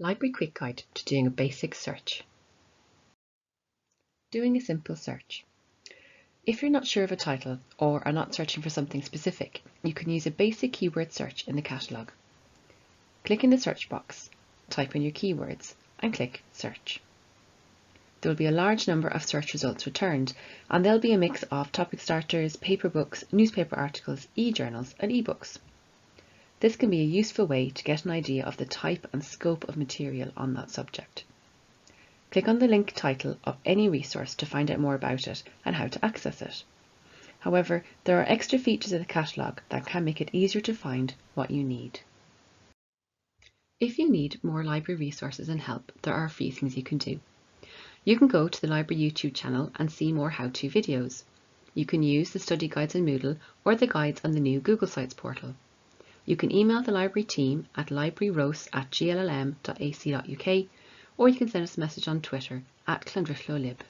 Library Quick Guide to doing a basic search. Doing a simple search. If you're not sure of a title or are not searching for something specific, you can use a basic keyword search in the catalogue. Click in the search box, type in your keywords and click Search. There will be a large number of search results returned, and they'll be a mix of topic starters, paper books, newspaper articles, e-journals and e-books. This can be a useful way to get an idea of the type and scope of material on that subject. Click on the link title of any resource to find out more about it and how to access it. However, there are extra features in the catalogue that can make it easier to find what you need. If you need more library resources and help, there are a few things you can do. You can go to the library YouTube channel and see more how-to videos. You can use the study guides in Moodle or the guides on the new Google Sites portal. You can email the library team at libraryroast@gllm.ac.uk, or you can send us a message on Twitter @Clondriflo Lib.